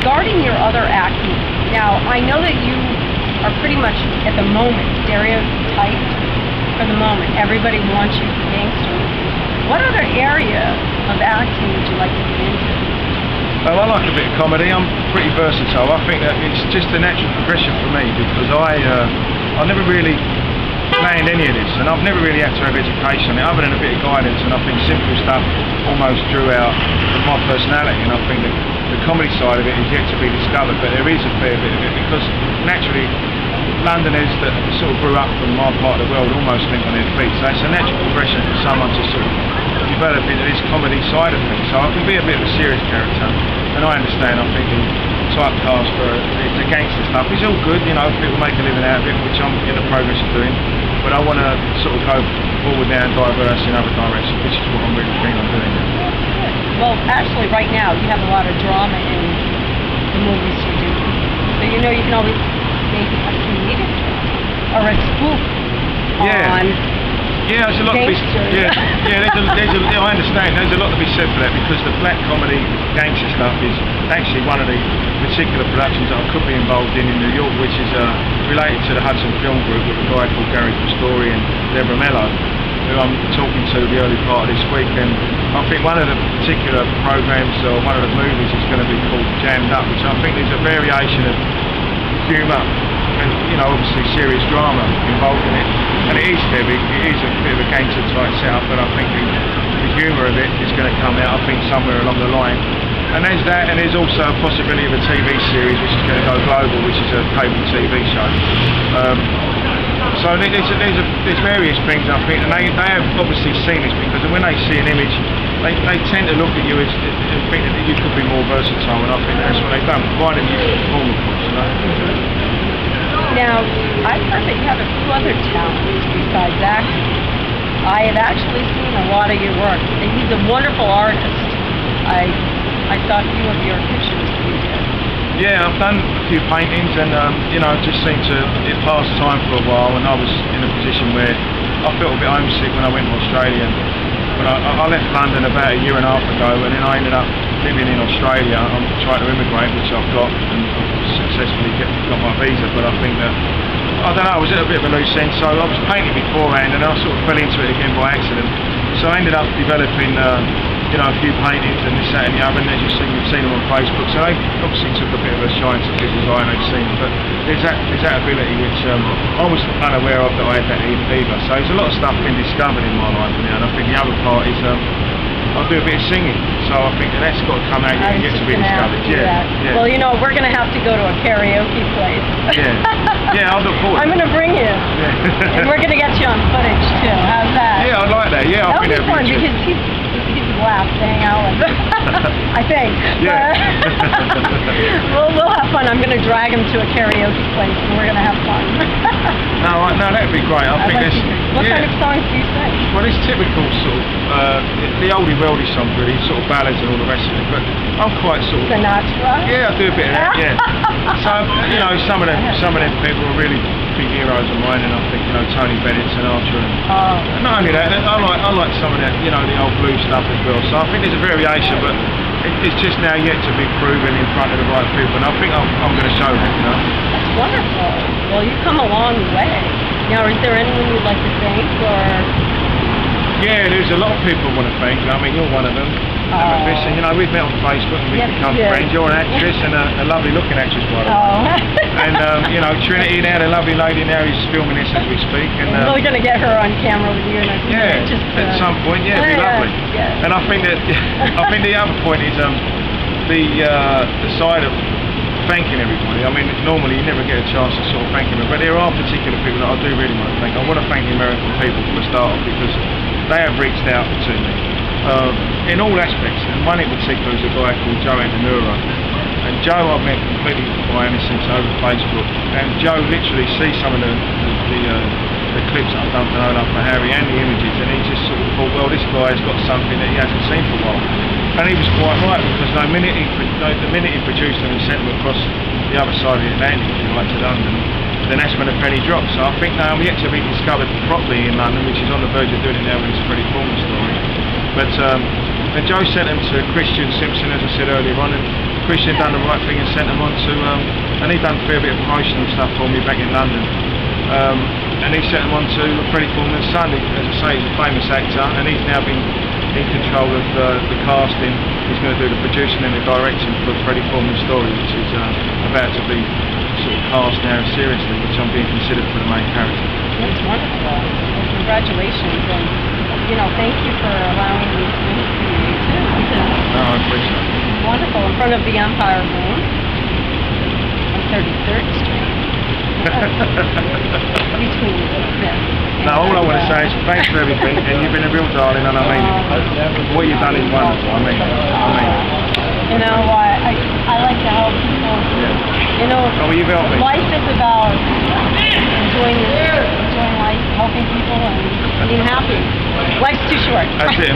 regarding your other acting, now I know that you are pretty much at the moment stereotyped for the moment. Everybody wants you for gangster. What other area of acting would you like to get into? Well, I like a bit of comedy. I'm pretty versatile. I think that it's just a natural progression for me because I never really planned any of this, and I've never really had to have education other than a bit of guidance, and I think simple stuff almost drew out of my personality, and I think that the comedy side of it is yet to be discovered, but there is a fair bit of it because naturally Londoners that sort of grew up from my part of the world almost think on their feet, so it's a natural progression for someone to sort of develop into this comedy side of things. So I can be a bit of a serious character, and I understand, I think the typecast for the gangster stuff is all good, you know, people make a living out of it, which I'm in the progress of doing, but I want to sort of go forward now and diverse in other directions, which is what I'm really keen on doing. Well, actually right now you have a lot of drama in the movies you do, so you know you can always make a comedic or a spoof on there's a lot gangsters. I understand. There's a lot to be said for that because the black comedy gangster stuff is actually one of the particular productions that I could be involved in New York, which is related to the Hudson Film Group with a guy called Gary Pistori and Deborah Mello, who I'm talking to the early part of this week. And I think one of the particular programs or one of the movies is going to be called Jammed Up, which I think is a variation of humour and, you know, obviously serious drama involved in it. And it is heavy, it is a bit of a gangster type setup, but I think the humour of it is going to come out, I think, somewhere along the line. And there's that, and there's also a possibility of a TV series which is going to go global, which is a cable TV show. So there's various things, I think, and they have obviously seen this because when they see an image, they tend to look at you and think that you could be more versatile, and I think that's what they've done, provided you can perform, of course, you know. Now, I've heard that you have a few other talents besides acting. I have actually seen a lot of your work. He's a wonderful artist. I saw a few of your pictures that you did. Yeah, I've done a few paintings and, you know, it just seemed to, it passed time for a while, and I was in a position where I felt a bit homesick when I went to Australia. But I left London about a year and a half ago, and then I ended up living in Australia. I'm trying to immigrate, which I've got, and I've successfully got my visa, but I think that, I don't know, I was at a bit of a loose end, so I was painting beforehand, and I sort of fell into it again by accident. So I ended up developing, you know, a few paintings and this, that and the other, and as you've seen them on Facebook, so they obviously took a bit of a shine to people's eye and they've seen them, but there's that ability which I was unaware of that I had that either. So there's a lot of stuff been discovered in my life now, and I think the other part is I do a bit of singing, so I think that's got to come out and get to be discovered. Yeah. Well, you know, we're going to have to go to a karaoke place. Yeah, I'll look forward. I'm going to bring you, and we're going to get you on footage too. How's that? Yeah, I'd like that. Yeah, that'll be fun because he's laugh to hang out with. I think. Yeah. We'll have fun. I'm going to drag him to a karaoke place, and we're going to have fun. No, that'd be great. I think there's. What kind of songs do you sing? Well, it's typical sort of the oldie worldy songs, really, sort of ballads and all the rest of it. But I'm quite sort of. Sinatra. Yeah, I do a bit of that. Yeah. So you know, some of them people are really big heroes of mine, and I think, you know, Tony Bennett, Sinatra, and not only that, I like some of that, you know, the old blues stuff as well. So I think there's a variation, but it's just now yet to be proven in front of the right people, and I think I'm going to show that, you know. That's wonderful. Well, you've come a long way. Now, is there anyone you'd like to thank, or? Yeah, there's a lot of people I want to thank. I mean, you're one of them. Amethyst, and you know, we've met on Facebook and we've become friends. You're an actress and a lovely looking actress, by the way. And you know, Trinity now, the lovely lady now, is filming this as we speak. And we're going to get her on camera with you. At some point, it'd be lovely. Yeah. And I think that the other point is the side of thanking everybody. I mean, normally you never get a chance to sort of thank them, but there are particular people that I do really want to thank. I want to thank the American people for the start off because they have reached out to me in all aspects, and one in particular is a guy called Joe Antanura. And Joe I've met completely by innocence over Facebook, and Joe literally sees some of the clips that I've done for Nola for Harry and the images, and he just sort of thought, well, this guy's got something that he hasn't seen for a while. And he was quite right, because the minute he produced them and sent them across the other side of the Atlantic, if you like, to London, then that's when the penny dropped. So I think now I'm yet to be discovered properly in London, which is on the verge of doing it now with this Freddie Foreman story. But and Joe sent them to Christian Simpson, as I said earlier on, and Christian done the right thing and sent him on to, and he done a fair bit of promotional stuff for me back in London. And he sent him on to Freddie Foreman's son. As I say, he's a famous actor, and he's now been in control of the casting. He's going to do the producing and the directing for Freddie Foreman's story, which is about to be sort of cast now seriously, which I'm being considered for the main character. That's wonderful. Well, congratulations, and thank you for allowing me to interview you too. No, I appreciate it. Wonderful, in front of the Empire Room on 33rd Street. Between Smith. No, all I want to say is thanks for everything, and you've been a real darling, and I mean it. What you've done is wonderful. I mean it. I like to help people. Yeah. Oh, you've helped me. Life is about enjoying life, helping people, and being happy. Life's too short. That's it.